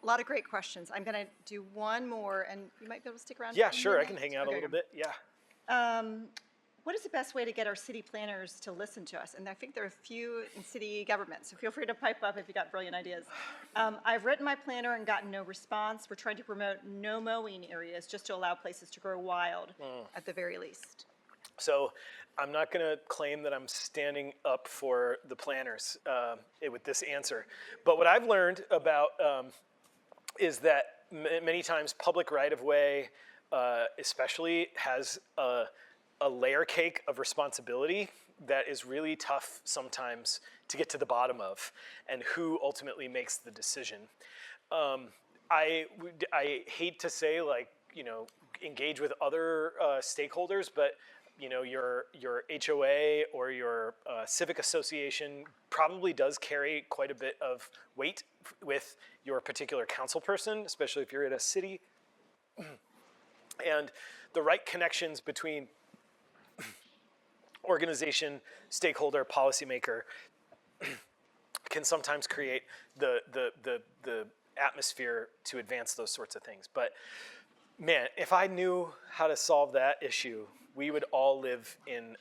A lot of great questions. I'm going to do one more, and you might be able to stick around. Yeah, for a sure, I minute. can hang out a Okay, little good. bit, yeah. What is the best way to get our city planners to listen to us? And I think there are a few in city government, so feel free to pipe up if you got brilliant ideas. I've written my planner and gotten no response. We're trying to promote no mowing areas just to allow places to grow wild at the very least. So I'm not going to claim that I'm standing up for the planners with this answer. But what I've learned about is that many times public right-of-way especially has a layer cake of responsibility that is really tough sometimes to get to the bottom of, and who ultimately makes the decision. I hate to say, like, engage with other stakeholders, but your HOA or your civic association probably does carry quite a bit of weight with your particular council person, especially if you're in a city. And the right connections between organization, stakeholder, policymaker can sometimes create the atmosphere to advance those sorts of things. But man, if I knew how to solve that issue, we would all live in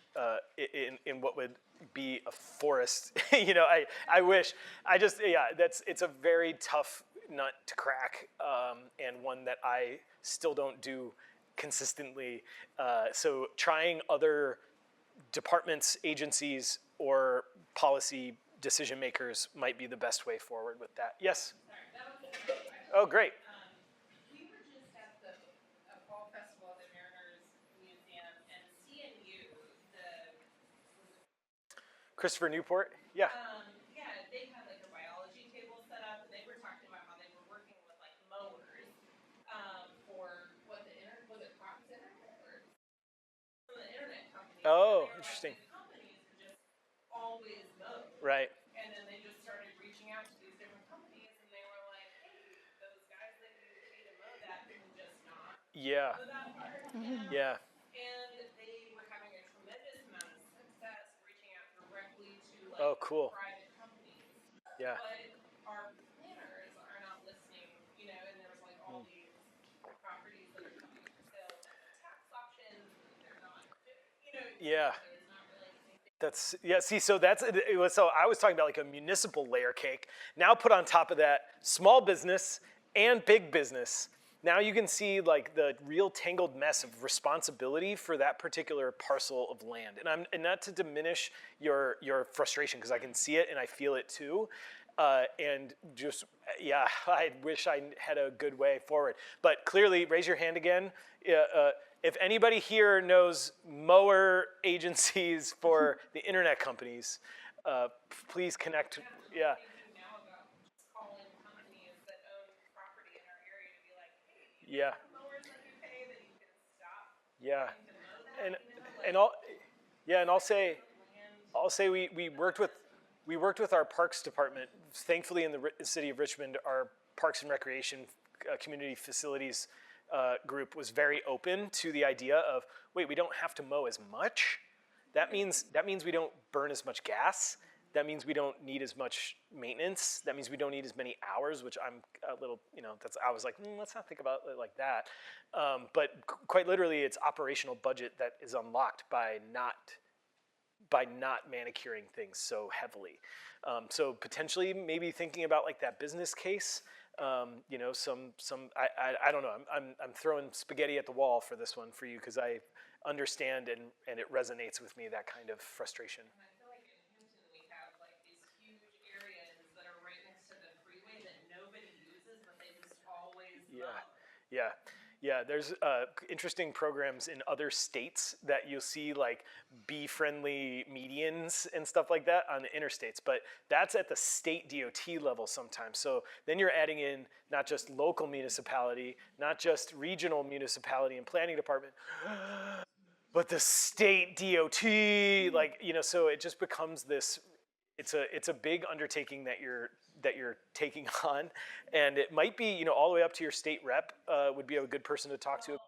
what would be a forest. I wish. It's a very tough nut to crack, and one that I still don't do consistently. So trying other departments, agencies, or policy decision makers might be the best way forward with that. Yes? Sorry, that was a quick question. Oh, great. We were just at the fall festival at the Mariners Museum, and CNU, Christopher Newport? Yeah. yeah, they had like a biology table set up, and they were talking about how they were working with like mowers for what was it Cox Internet or from the internet company. Oh, interesting. Like, the companies just always mow. Right. And then they just started reaching out to these different companies, and they were like, "Hey, those guys that you pay to mow that can just not Yeah. mow that part." Yeah. And they were having a tremendous amount of success reaching out directly to like Oh, cool. private companies. Yeah. But our planners are not listening, and there's like all these properties that are coming up for sale at the tax auctions, and they're not, Yeah. there's not really anything. That's, yeah, see, so so I was talking about like a municipal layer cake. Now put on top of that small business and big business. Now you can see like the real tangled mess of responsibility for that particular parcel of land. And not to diminish your frustration, because I can see it and I feel it too. And just, yeah, I wish I had a good way forward. But clearly, raise your hand again. If anybody here knows mower agencies for the internet companies, please connect. Yeah. Thinking now about just calling companies that own property in our area to be like, "Hey, do you Yeah. have mowers that you pay that you can stop Yeah. having to mow that?" And Like, and all, yeah, and land. I'll say we worked with our parks department. Thankfully, in the city of Richmond, our Parks and Recreation community facilities group was very open to the idea of, wait, we don't have to mow as much. That means we don't burn as much gas. That means we don't need as much maintenance. That means we don't need as many hours, which I'm a little, I was like, let's not think about it like that. But quite literally, it's operational budget that is unlocked by not manicuring things so heavily. So potentially maybe thinking about like that business case, I don't know, I'm throwing spaghetti at the wall for this one for you, because I understand and it resonates with me, that kind of frustration. And I feel like in Hinton we have like these huge areas that are right next to the freeway that nobody uses, but they just always Yeah, mow. yeah, yeah. There's interesting programs in other states that you'll see, like bee-friendly medians and stuff like that on the interstates, but that's at the state DOT level sometimes. So then you're adding in not just local municipality, not just regional municipality and planning department, but the state DOT, like, you know, so it just becomes this, it's a big undertaking that you're taking on, and it might be, you know, all the way up to your state rep would be a good person to talk to. I've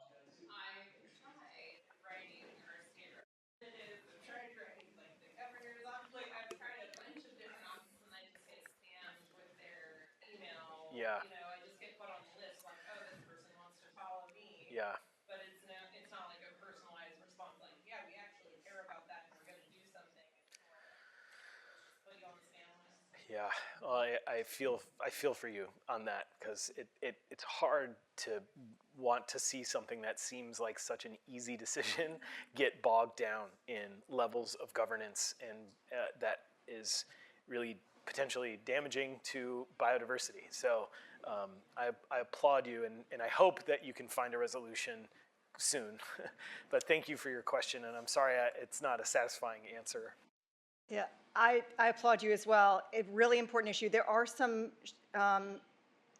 tried writing our state representatives, I've tried writing like the governor's office, like I've tried a bunch of different offices and I just get spammed with their email. Yeah. You know, I just get put on the list like, oh, this person wants to follow me. Yeah. But it's not like a personalized response like, yeah, we actually care about that and we're gonna do something. It's more like, let's just put you on the spam list. Yeah, well, I feel for you on that, because it's hard to want to see something that seems like such an easy decision get bogged down in levels of governance, and that is really potentially damaging to biodiversity. So I applaud you, and I hope that you can find a resolution soon. But thank you for your question, and I'm sorry it's not a satisfying answer. Yeah, I applaud you as well. A really important issue. There are some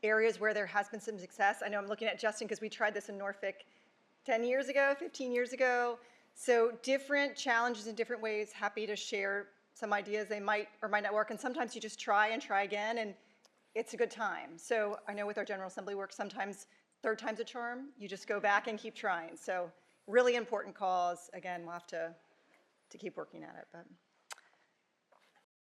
areas where there has been some success. I know I'm looking at Justin because we tried this in Norfolk 10 years ago, 15 years ago. So different challenges in different ways. Happy to share some ideas. They might or might not work. And sometimes you just try and try again, and it's a good time. So I know with our General Assembly work, sometimes third time's a charm. You just go back and keep trying. So really important cause. Again, we'll have to keep working at it. But